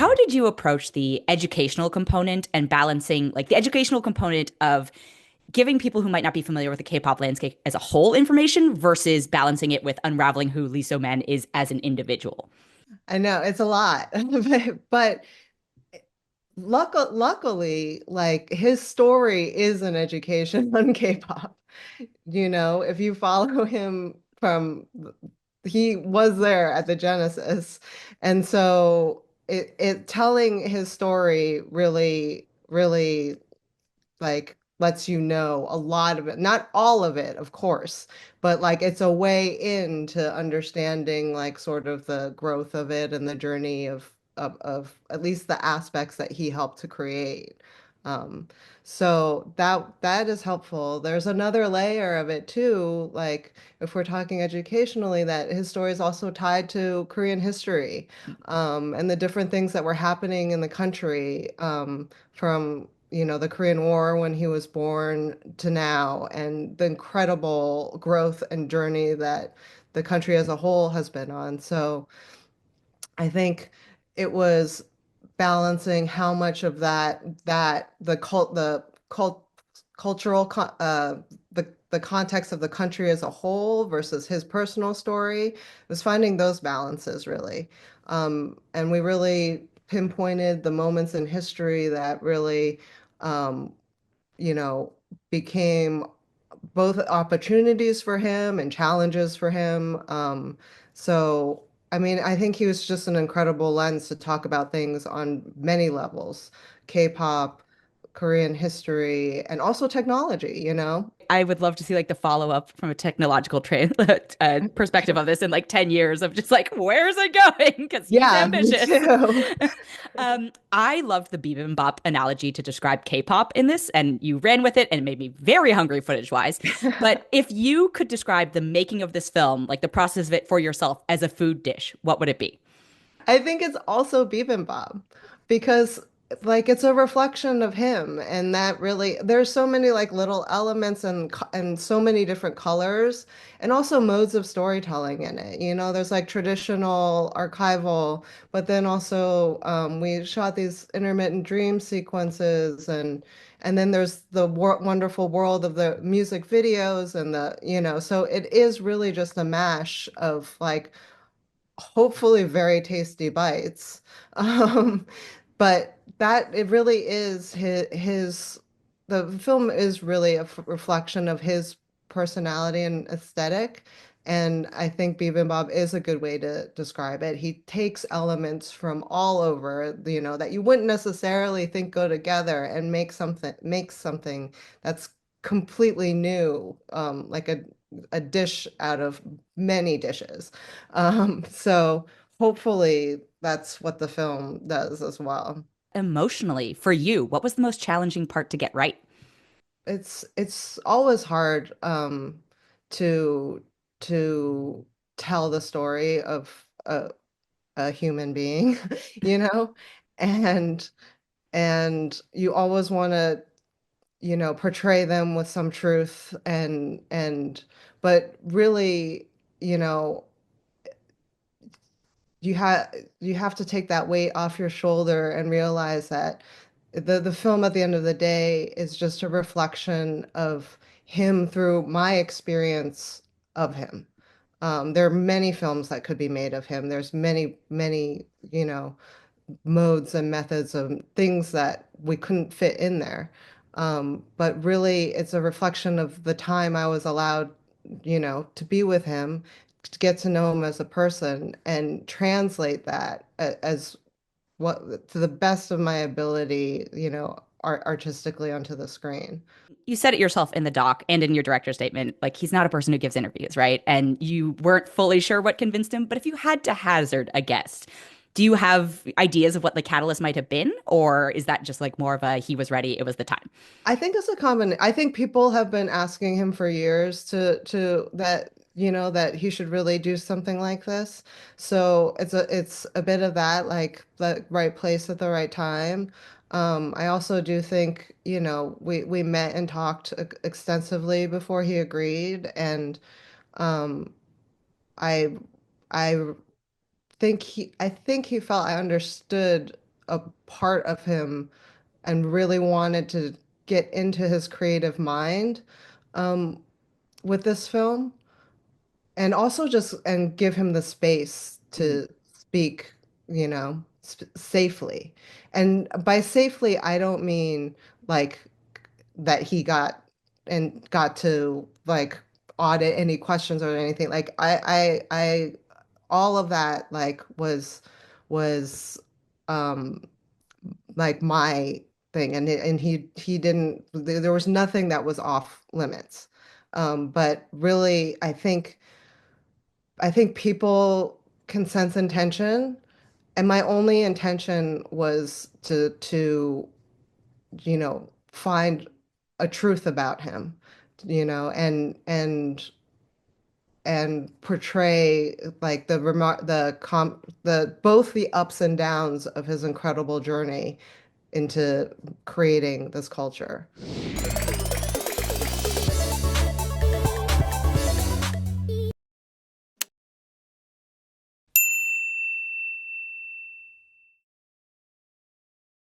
how did you approach the educational component and balancing like the educational component of giving people who might not be familiar with the K-pop landscape as a whole information versus balancing it with unraveling who Lee So Man is as an individual? I know it's a lot, but luckily, like his story is an education on K-pop. If you follow him he was there at the Genesis, and so it telling his story really like lets you know a lot of it, not all of it, of course, but like it's a way into understanding like sort of the growth of it and the journey of at least the aspects that he helped to create. Um, so that is helpful. There's another layer of it too, like if we're talking educationally, that his story is also tied to Korean history, and the different things that were happening in the country, from the Korean War when he was born to now, and the incredible growth and journey that the country as a whole has been on. So I think it was balancing how much of that cultural the context of the country as a whole versus his personal story. It was finding those balances really. And we really pinpointed the moments in history that really um, you know, became both opportunities for him and challenges for him. So, I mean, I think he was just an incredible lens to talk about things on many levels, K-pop, Korean history, and also technology. I would love to see like the follow up from a technological perspective of this in like 10 years of just like, where's it going? Because he's Yeah, me ambitious. too. I loved the bibimbap analogy to describe K-pop in this, and you ran with it, and it made me very hungry footage wise. But if you could describe the making of this film, like the process of it for yourself as a food dish, what would it be? I think it's also bibimbap because like it's a reflection of him, and that really there's so many like little elements and so many different colors and also modes of storytelling in it. There's like traditional archival, but then also we shot these intermittent dream sequences, and then there's the wonderful world of the music videos and so it is really just a mash of like hopefully very tasty bites. Um, but that it really is the film is really a reflection of his personality and aesthetic. And I think Bibimbap is a good way to describe it. He takes elements from all over, that you wouldn't necessarily think go together and makes something that's completely new, like a dish out of many dishes. So hopefully that's what the film does as well. Emotionally, for you, what was the most challenging part to get right? It's always hard to to tell the story of a human being, you know, and and you always want to, portray them with some truth but really, you know, you have to take that weight off your shoulder and realize that the film at the end of the day is just a reflection of him through my experience of him. There are many films that could be made of him. There's many, modes and methods of things that we couldn't fit in there. But really, it's a reflection of the time I was allowed, to be with him, to get to know him as a person, and translate that as what to the best of my ability, artistically onto the screen. You said it yourself in the doc and in your director's statement. Like, he's not a person who gives interviews, right? And you weren't fully sure what convinced him. But if you had to hazard a guess, do you have ideas of what the catalyst might have been? Or is that just like more of a he was ready, it was the time? I think it's a common. I think people have been asking him for years to that, that he should really do something like this. So it's a bit of that, like the right place at the right time. I also do think, we met and talked extensively before he agreed, and um, I I I think he felt I understood a part of him and really wanted to get into his creative mind with this film, and also just and give him the space Mhm. to speak, safely. And by safely, I don't mean like that he got to like audit any questions or anything. Like all of that like was um like my thing, and he didn't. There was nothing that was off limits. But really, I think people can sense intention, and my only intention was to find a truth about him, and portray like the both the ups and downs of his incredible journey into creating this culture.